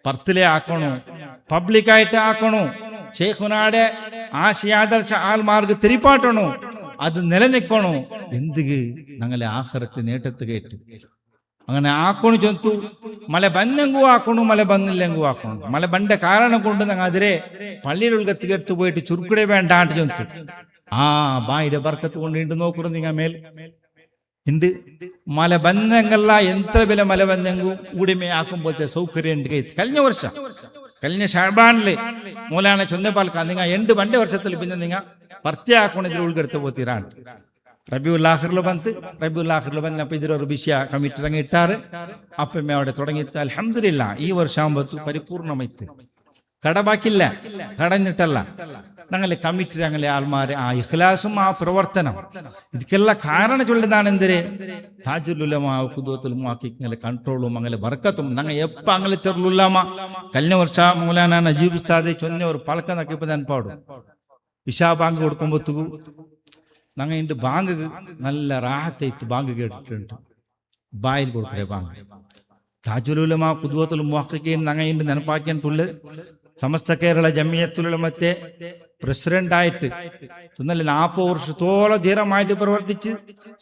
പർത്തിലെ ആക്കണോ പബ്ലിക്കായിട്ട് ആക്കണോ ഷെയ്ഖുനാടെ ആശയാദർശ ആൽമാർക്ക് തിരിപ്പാട്ടണോ, അത് നിലനിൽക്കണോ, എന്തിക്ക് ഞങ്ങളെ ആഖിറത്ത് നേട്ടത്ത് കേട്ട് അങ്ങനെ ആക്കണു ചൊന്തു. മല ബന്നെങ്കു ആക്കണു, മല ബന്നില്ലെങ്കു ആക്കണു. മല ബണ്ട കാരണം കൊണ്ട് ഞങ്ങൾ അതിരെ പള്ളിയിലുൾകത്ത് എടുത്തു പോയിട്ട് ചുരുക്കിടെ വേണ്ടാണ്ട് ചൊന്തു. ആ ബായുടെ ബർക്കത്ത് കൊണ്ട് ഇണ്ട് നോക്കുന്നു നിങ്ങൾ മേൽ ഉണ്ട്. മല ബന്നെങ്കല്ല എത്ര വില മല ബന്നെങ്കു ഊടിമേ ആക്കുമ്പോഴത്തെ സൗകര്യം ഉണ്ട്. കഴിഞ്ഞ വർഷം കഴിഞ്ഞ ഷാബാനില് മൂലാന ചൊന്നപ്പാൽക്ക നിങ്ങൾ 8 ബണ്ട വർഷത്തിൽ പിന്നെ നിങ്ങൾ ഭർത്തിയാക്കണതിൽ ഉൾക്കെടുത്ത് പോത്തിരാണ്. റബിയുൽ ആഖിറിൽ വന്നപ്പോൾ ഇതിലൊരു വിഷയ കമ്മിറ്റി ഇറങ്ങിയിട്ടാറ്. അപ്പം അവിടെ തുടങ്ങിയിട്ട് അൽഹംദുലില്ലാഹ് ഈ വർഷാകുമ്പോൾ പരിപൂർണമായിട്ട് കടബാക്കില്ല, കടഞ്ഞിട്ടല്ല. ഞങ്ങളെ കമ്മിറ്റി ഞങ്ങളെ ആൾമാരെ ആ ഇഖ്ലാസും ആ പ്രവർത്തനം ഇതിക്കെല്ലാം കാരണം ചൊല്ലുന്നതാണ് എന്തിരെ താജുൽ ഉലമ ഖുദ്വത്തുൽ മുഹഖിഖിങ്ങളെ കൺട്രോളും അങ്ങനെ ബർക്കത്തും ഞങ്ങൾ എപ്പോൾ അങ്ങനെ തെറുലുല്ലാമ. കഴിഞ്ഞ വർഷം മൗലാന നജീബ് ഉസ്താദ് ചൊന്ന ഒരു പലക്ക നക്കിപ്പോൾ ഞാൻ പാടും. ഇശാ ബാങ്ക് കൊടുക്കുമ്പോഴത്തേക്കും ഞങ്ങൾ ഇതിൻ്റെ ബാങ്ക് നല്ല റാഹത്തേത്ത് ബാങ്ക് കേട്ടിട്ടുണ്ട്. ബായിൽ കൊടുക്കേ ബാങ്ക് താജുൽ ഉലമ ഖുദ്വത്തുൽ മുഹഖിഖീൻ ഞങ്ങൾ ഇതിൻ്റെ നെനപ്പാക്കിയിട്ടുള്ളത്. സമസ്ത കേരള ജമിയത്തുൽ ഉലമത്തെ പ്രസിഡന്റായിട്ട് 40 വർഷത്തോളം ധീരമായിട്ട് പ്രവർത്തിച്ച്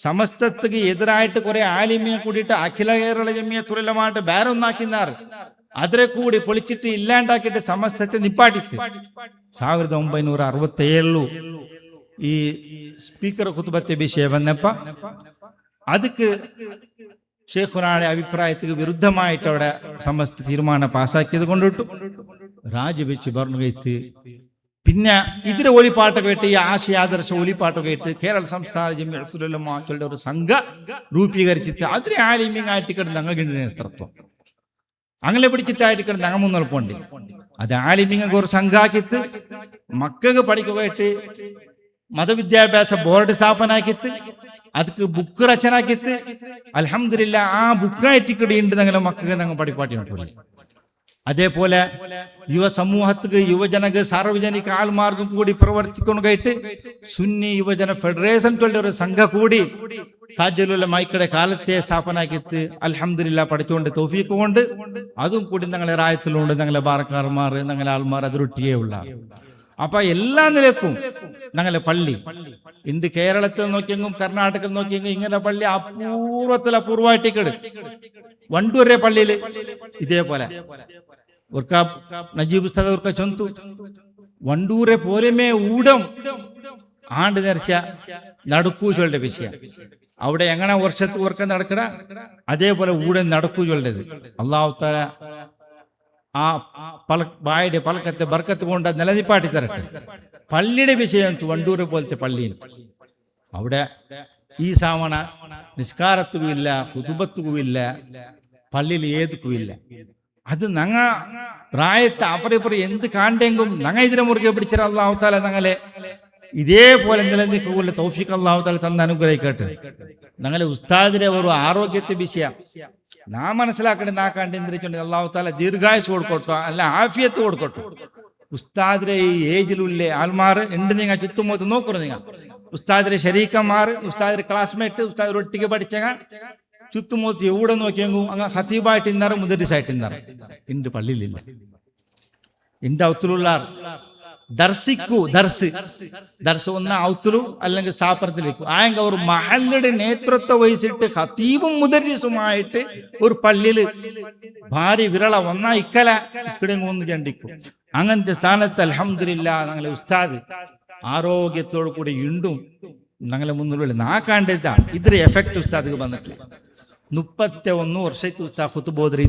സമസ്തക്ക് എതിരായിട്ട് കുറെ ആലിമിയെ കൂടിയിട്ട് അഖില കേരള ജമിയത്തുൽ ഉലമയായിട്ട് ബേരൊന്നാക്കിനാറ്. അതിനെ കൂടി പൊളിച്ചിട്ട് ഇല്ലാണ്ടാക്കിയിട്ട് സമസ്തത്തെ നിപ്പാട്ടിത്ത് 1967 ഈ സ്പീക്കർ ഖുത്ബത്തെ വിഷയം വന്നപ്പ ಅದಕ್ಕೆ ഷെയ്ഖുനാടെ അഭിപ്രായത്തിന് വിരുദ്ധമായിട്ട് അവിടെ സമസ്ത തീരുമാനം പാസ്സാക്കിയത് കൊണ്ടിട്ടു രാജിവെച്ച് പറഞ്ഞു കഴിച്ച്. പിന്നെ ഇതിലെ ഒളിപ്പാട്ടൊക്കെ കേട്ട് ഈ ആശയാദർശ ഒളിപ്പാട്ടൊക്കെ കേട്ട് കേരള സംസ്ഥാന ജമിയത്തുൽ ഉലമയുടെ ഒരു സംഘ രൂപീകരിച്ചിട്ട് അതിനെ ആലിമ്യമായിട്ട് കിടന്ന് ഞങ്ങൾക്ക് നേതൃത്വം അങ്ങനെ പിടിച്ചിട്ടായിട്ട് കിടന്ന് ഞങ്ങൾ മുന്നോട്ട് അത് ആലിമ്യങ്ങൾക്ക് ഒരു സംഘാക്കിത്ത് മക്കൾക്ക് പഠിക്കുകയായിട്ട് മതവിദ്യാഭ്യാസ ബോർഡ് സ്ഥാപനാക്കിത്ത് ಅದಕ್ಕೆ ಬುಕ್ ರಚನಾಕಿತ್ತು. അൽഹംദുലില്ലാ ആ ബുക്കായിട്ട് കിടിയുണ്ട് ഞങ്ങളെ മക്കൾക്ക് ഞങ്ങൾ പഠിപ്പാട്ടി നോക്കില്ല. അതേപോലെ യുവ സമൂഹത്തിക്ക് യുവജനക്ക് സാർവജനിക ആൾമാർക്കും കൂടി പ്രവർത്തിക്കുന്നതായിട്ട് സുന്നി യുവജന ഫെഡറേഷൻ ഒരു സംഘ കൂടി താജുൽ ഉലമ മൈക്കടെ കാലത്തെ സ്ഥാപനാക്കിത്ത്. അൽഹംദുലില്ലാ പഠിച്ചുകൊണ്ട് തൗഫീഖ് കൊണ്ട് അതും കൂടി ഞങ്ങളെ റായത്തിലുണ്ട്. ഞങ്ങളെ ബാറക്കാർമാർ ഞങ്ങളെ ആൾമാർ അതിരൊട്ടിയേ ഉള്ള. അപ്പൊ എല്ലാ നിലക്കും ഞങ്ങളെ പള്ളി ഇണ്ട് കേരളത്തിൽ നോക്കിയെങ്കും കർണാടകത്തിൽ നോക്കിയെങ്കും ഇങ്ങനെ പള്ളി അപൂർവമായിട്ട് വണ്ടൂരെ പള്ളിയില് ഇതേപോലെ നജീബ് ഉസ്താദ് ചൊന്തു വണ്ടൂരെ പോലെമേ ഊടം ആണ്ട് നേർച്ച നടക്കൂ ചൊല്ലുടെ വിഷയം അവിടെ എങ്ങനെ വർഷം നടക്കട അതേപോലെ ഊടൻ നടക്കൂ ചൊല്ലത്. അല്ലാഹു തആല ആ ബായുടെ പലക്കത്തെ ബർക്കത്ത് കൊണ്ട് നിലനിപ്പാട്ടി തരട്ടെ. പള്ളിയുടെ വിഷയം വണ്ടൂര് പോലത്തെ പള്ളിയിൽ അവിടെ ഈ സാവണ നിസ്കാരത്തുമില്ല, ഹുതുബത്തുമില്ല, പള്ളിയിൽ ഏതുക്കുമില്ല. അത് ഞങ്ങ പ്രായത്തെ അപ്പുറം എന്ത് കാണ്ടെങ്കും ഞങ്ങ ഇതിനെ മുറുകെ പിടിച്ചാൽ അല്ലാഹു തആല ഞങ്ങളെ ഇതേപോലെ നിലനിൽക്കുക തൗഫീഖ് അല്ലാഹു തആല തന്ന അനുഗ്രഹിക്കട്ടെ. ഞങ്ങളെ ഉസ്താദിന്റെ ഒരു ആരോഗ്യത്തെ വിഷയം നാം മനസ്സിലാക്കേണ്ടത് നാ കണ്ടിരിച്ചുകൊണ്ട് അല്ലാഹു തആല ദീർഘായുസ് കൊടുക്കട്ടോ, അല്ല ആഫിയത്ത് കൊടുക്കട്ടോ. ഉസ്താദിന്റെ ഈ ഏജിലുള്ള ആൾമാർ ഉണ്ട്. നിങ്ങൾ ചുറ്റുമൊത്ത് നോക്കുന്നു. നിങ്ങൾ ഉസ്താദിന്റെ ശരീക്കന്മാർ, ഉസ്താദിന്റെ ക്ലാസ്മേറ്റ്, ഉസ്താദ് ഒട്ടിക്ക് പഠിച്ചങ്ങ ചുറ്റുമൊത്ത് എവിടെ നോക്കിയെങ്കും അങ്ങ് ഹത്തീബായിട്ട് ഇന്നാറ് മുദരിസായിട്ട് ഇന്നാറ് ഇണ്ട് പള്ളിയിലില്ല. ഇണ്ട് ഔത്തുലുള്ള ദർശിക്കൂ ദർശ് ഒന്ന് ഔത്തുലു അല്ലെങ്കിൽ സ്ഥാപനത്തിലേക്കു ആയെങ്ക ഒരു മഹല്ലുടെ നേതൃത്വം വഹിച്ചിട്ട് ഖതീബും മുദരിസുമായിട്ട് ഒരു പള്ളിയില് ഭാര്യ വിരള ഒന്നാ ഇക്കല ഇക്കടെ ഒന്ന് ചണ്ടിക്കും. അങ്ങനത്തെ സ്ഥാനത്ത് അൽഹംദുലില്ലാ ഞങ്ങളെ ഉസ്താദ് ആരോഗ്യത്തോടു കൂടി ഇണ്ടും ഞങ്ങളെ മുന്നിലുള്ള നാക്കാണ്ടിതാ ഇതിന്റെ എഫക്ട് ഉസ്താദിക്ക് വന്നിട്ടില്ല. 31 വർഷത്തെ ഉസ്താദ് ഖുത്ബ ഓതുക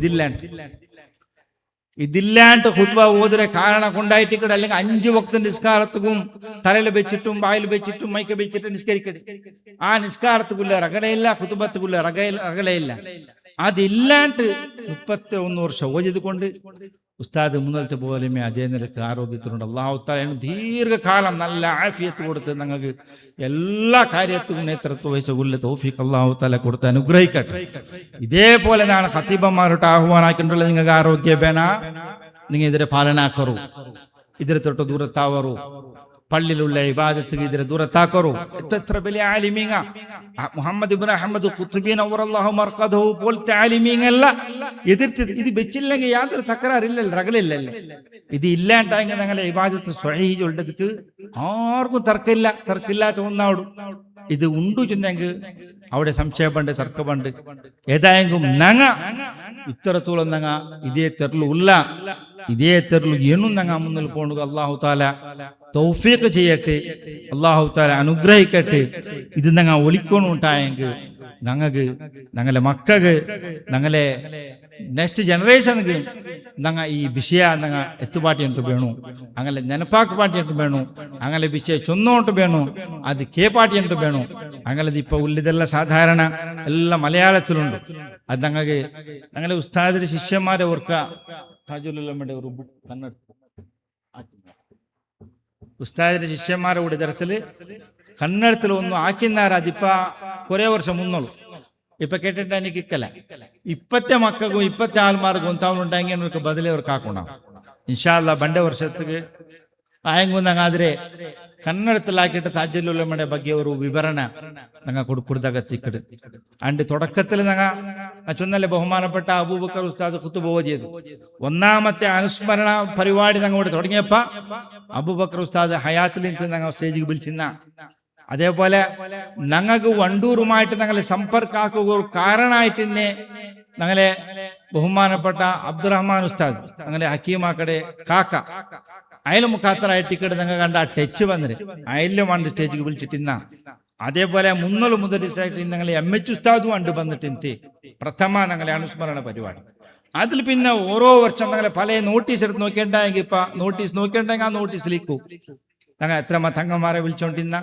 ഇതില്ലാണ്ട് ഖുത്ബ ഓതുന്ന കാരണം കൊണ്ടായിട്ട് ഇവിടെ അല്ലെങ്കിൽ 5 വക്ത നിസ്കാരത്തും തലയിൽ വെച്ചിട്ടും വായിൽ വെച്ചിട്ടും മൈക്ക് വെച്ചിട്ട് നിസ്കരിക്കട്ടെ. ആ നിസ്കാരത്തുക്കുള്ള റഗലയില്ല, ഖുത്ബത്തുക്കുള്ള റഗലയില്ല. അതില്ലാണ്ട് 31 വർഷം ഓതിയത് കൊണ്ട് ഉസ്താദ് മുന്നത്തെ പോലെമേ അതേ നിലക്ക് ആരോഗ്യത്തിനുണ്ട്. അല്ലാഹു തആല ദീർഘകാലം നല്ല ആഫിയത്ത് കൊടുത്ത് ഞങ്ങൾക്ക് എല്ലാ കാര്യത്തിനും നേതൃത്വം വഹിച്ച തൗഫീഖ് അല്ലാഹു തആല കൊടുത്ത് അനുഗ്രഹിക്കട്ടെ. ഇതേപോലെ ഞാൻ ഖതീബന്മാരോട്ട് ആഹ്വാനാക്കിയിട്ടുള്ളത് നിങ്ങൾക്ക് ആരോഗ്യ വേണ, നിങ്ങൾ ഇതിരെ പാലനാക്കറു, ഇതിരെ തൊട്ട് ദൂരത്താവറു, പള്ളിയിലുള്ള ഇബാദത്ത് ഇതിരെ ദൂരത്താക്കറു. എത്ര വലിയ ആലിമീങ്ങ മുഹമ്മദ് ഇബ്നു അഹ്മദ് ഖുത്ബി നവറല്ലാഹു മർഖദഹു പോലത്തെ ആലിമീങ്ങല്ല എതിർത്ത്. ഇത് വെച്ചില്ലെങ്കിൽ യാതൊരു തകരാറില്ലല്ലോ, റഗലില്ലല്ലോ. ഇത് ഇല്ലാണ്ടായെങ്കിൽ ഞങ്ങളെ ഇബാദത്ത് സ്വഹീഹ് ഉള്ളതുക്ക് ആർക്കും തർക്കില്ലാത്ത ഒന്നാവടും. ഇത് ഉണ്ടു ചെന്നെങ്കിൽ അവിടെ സംശയമുണ്ട്, തർക്കമുണ്ട്. ഏതായെങ്കിലും നങ്ങ ഇത്തരത്തോളം നങ്ങ ഇതേ തെരലു ഉള്ള ഇതേ തെരലു എന്നും നങ്ങ മുന്നിൽ പോണു. അല്ലാഹു തആല തൗഫീഖ് ചെയ്യട്ടെ, അല്ലാഹു തആല അനുഗ്രഹിക്കട്ടെ. ഇത് നങ്ങ ഒലിക്കൊന്നും ഉണ്ടായെങ്കിൽ ഞങ്ങൾക്ക്, ഞങ്ങളെ മക്കൾക്ക്, ഞങ്ങളെ നെക്സ്റ്റ് ജനറേഷನ್ಗೆ നങ്ങ ഈ വിഷയ നങ്ങ എത്തുപാട്ടിയിട്ട് വേണു, അങ്ങനെ നെനപ്പാക്ക് പാട്ടിയിട്ട് വേണു, അങ്ങനെ വിഷയ ചൊന്നോട്ട് വേണു, അത് കേപ്പാട്ടിയിട്ട് വേണു. അങ്ങനത് ഇപ്പൊ ഉള്ളിതെല്ലാം സാധാരണ എല്ലാം മലയാളത്തിലുണ്ട്. അത് ഞങ്ങൾക്ക് ഞങ്ങളെ ഉസ്താദിന്റെ ശിഷ്യന്മാരെ ഓർക്ക താജുലുലമയുടെ ഒരു കന്നഡ ഉസ്താദിന്റെ ശിഷ്യന്മാരെ കൂടെ ദർസില് കന്നഡത്തിൽ ഒന്നും ആക്കിന്നാರ. അതിപ്പ കുറേ വർഷം മുന്നോളൂ. ഇപ്പൊ കേട്ടിട്ട് എനിക്ക് ഇക്കല. ഇപ്പത്തെ മക്കൾക്കും ഇപ്പത്തെ ആൾമാർക്കും ഒന്നാവുന്നുണ്ടെങ്കിൽ അവർക്ക് ബദലേ അവർക്ക് ആക്കണം. ഇൻഷാ അല്ലാ ಬಂಡೆ ವರ್ಷಕ್ಕೆ ಆಯಂಗುಂದಂಗಾದ್ರೆ ಕನ್ನಡത്തിലാക്കിയിട്ട് താജുലുലമയുടെ ಬಗ್ಗೆ ഒരു വിവരണ ഞങ്ങൾ കൊടുക്കരുതകത്തിക്കട്. അണ്ട് തുടക്കത്തിൽ ഞങ്ങൾ ചൊന്നല്ലേ ബഹുമാനപ്പെട്ട അബൂബക്കർ ഉസ്താദ് ഖുതുബ ഓതിയത്. ഒന്നാമത്തെ അനുസ്മരണ പരിപാടി ഞങ്ങളോട് തുടങ്ങിയപ്പോ അബൂബക്കർ ഉസ്താദ് ഹയാത്തിൽ നിന്ന് ഞങ്ങൾ സ്റ്റേജിൽ വിളിച്ചിരുന്ന. അതേപോലെ ഞങ്ങൾക്ക് വണ്ടൂറുമായിട്ട് ഞങ്ങളെ സമ്പർക്കാക്കുക ഒരു കാരണമായിട്ട് തന്നെ ഞങ്ങളെ ബഹുമാനപ്പെട്ട അബ്ദുറഹ്മാൻ ഉസ്താദ്, ഞങ്ങളെ ഹക്കീമാക്കടെ കാക്ക, അയൽ മുഖാത്തറായിട്ട് ഇക്കടെ ഞങ്ങൾ കണ്ട ടച്ച് വന്നിട്ട് അയലും വണ്ട് സ്റ്റേജിൽ വിളിച്ചിട്ടിന്ന. അതേപോലെ മുന്നോള് മുതലിസായിട്ട് ഞങ്ങളെ MH ഉസ്താദും കണ്ട് വന്നിട്ട് പ്രഥമ ഞങ്ങളെ അനുസ്മരണ പരിപാടി. അതിൽ പിന്നെ ഓരോ വർഷം ഞങ്ങളെ പല നോട്ടീസ് എടുത്ത് നോക്കിയിട്ടുണ്ടെങ്കിൽ ഇപ്പൊ നോട്ടീസ് നോക്കിയിട്ടുണ്ടെങ്കിൽ ആ നോട്ടീസിലേക്കു ഞങ്ങൾ എത്ര തങ്ങന്മാരെ വിളിച്ചോണ്ടിരുന്ന,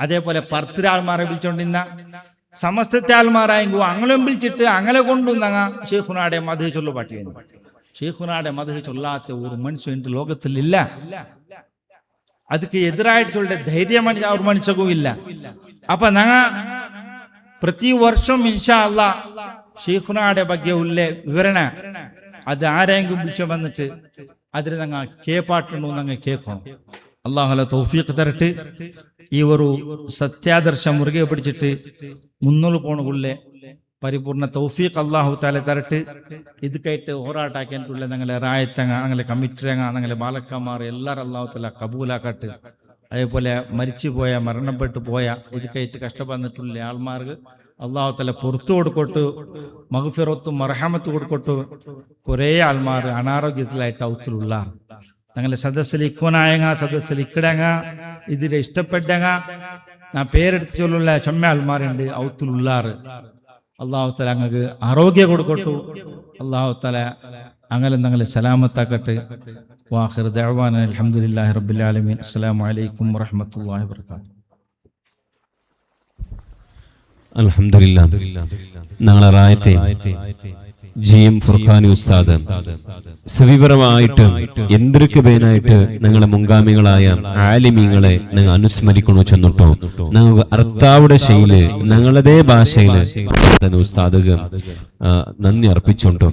അതേപോലെ പർത്തിര ആൾമാരെ വിളിച്ചോണ്ടിരുന്ന, സമസ്തത്തെ ആൾമാരായെങ്കിൽ അങ്ങലും വിളിച്ചിട്ട് അങ്ങനെ കൊണ്ടു ഞങ്ങൾ ഷെയ്ഖുനാടെ മദ്ഹ് ചൊല്ലു പാട്ടി വന്നു. ഷെയ്ഖുനാടെ മദ്ഹ് ചൊല്ലാത്ത ഒരു മനുഷ്യൻ എന്റെ ലോകത്തിലില്ല. ಅದಕ್ಕೆ ಎದುರಾയിട്ട് ചൊല്ലെ ധൈര്യം ಅವ್ರ ಮನಸ್ಸಿಗೂ ಇಲ್ಲ. ಅಪ್ಪ ഞങ്ങ ಪ್ರತಿ ವರ್ಷ ಇನ್ಶಾ ಅಲ್ಲಾ ഷെയ്ഖുനാടെ ಬಗ್ಗೆ ഉള്ള വിവരണ അത് ആരെങ്കിലും വിളിച്ചു വന്നിട്ട് അതിന് ഞങ്ങ കേപ്പാട്ടുണ്ടോ ഞങ്ങൾ കേൾക്കണം. അള്ളാഹുല തൗഫീഖ് തരട്ടെ. ഈ ഒരു സത്യാദർശം മുറുകെ പിടിച്ചിട്ട് മുന്നോട്ട് പോണുള്ളേ പരിപൂർണ തൗഫീഖ് അള്ളാഹു താല തരട്ടെ. ഇതുക്കായിട്ട് ಹೋರಾಟಾക്കിയിട്ടുള്ള ഞങ്ങളെ റായത്തങ്ങ, ഞങ്ങളെ കമ്മിറ്റിരങ്ങ, ഞങ്ങളെ ബാലക്കന്മാർ എല്ലാവരും അള്ളാഹു താല കബൂലാക്കട്ടെ. അതേപോലെ മരിച്ചുപോയ മരണപ്പെട്ടു പോയ ഇതുക്കായിട്ട് കഷ്ടപ്പെട്ടിട്ടുള്ള ആൾമാർക്ക് അള്ളാഹു താല പുറത്തു കൊടുക്കൊട്ടു, മഗ്ഫിറത്തും മർഹമത്ത് കൊടുക്കൊട്ടു. കുറേ ആൾമാർ അനാരോഗ്യത്തിലായിട്ട് ഔത്തിലുള്ള ഞങ്ങളെ സദസ്സിൽ ഇക്കോനായങ്ങ, സദസ്സിൽ ഇക്കടങ്ങ, ഇതിലെ ഇഷ്ടപ്പെട്ടങ്ങ, ഞാൻ പേരെടുത്ത് ചൊല്ലുള്ള ചൊമ്മ ആൾമാരുണ്ട് ഔത്തിലുള്ളാറ്. അള്ളാഹു തല അങ്ങക്ക് ആരോഗ്യം കൊടുക്കട്ടു. അള്ളാഹു തല അങ്ങനെ ഞങ്ങളെ സലാമത്താക്കട്ടെ. വാഖിർ ദഅവാന അൽഹംദുലില്ലാഹി റബ്ബിൽ ആലമീൻ. അസ്സലാമു അലൈക്കും വറഹ്മത്തുള്ളാഹി വബറകാതുഹു. അൽഹംദുലില്ലാ. ഞങ്ങളെ റായത്തെ GM ഫുർഖാനി ഉസ്താദ് സവിവരമായിട്ട് എന്തൊക്കെ പേനായിട്ട് ഞങ്ങളെ മുൻഗാമികളായ ആലിമീങ്ങളെ ഞങ്ങൾ അനുസ്മരിക്കണോ ചെന്നിട്ടോ ഞങ്ങൾക്ക് അർത്ഥാവുടെ ശൈലി ഞങ്ങളതേ ഭാഷയില് ഉസ്താദ് നന്ദി അർപ്പിച്ചോണ്ടോ.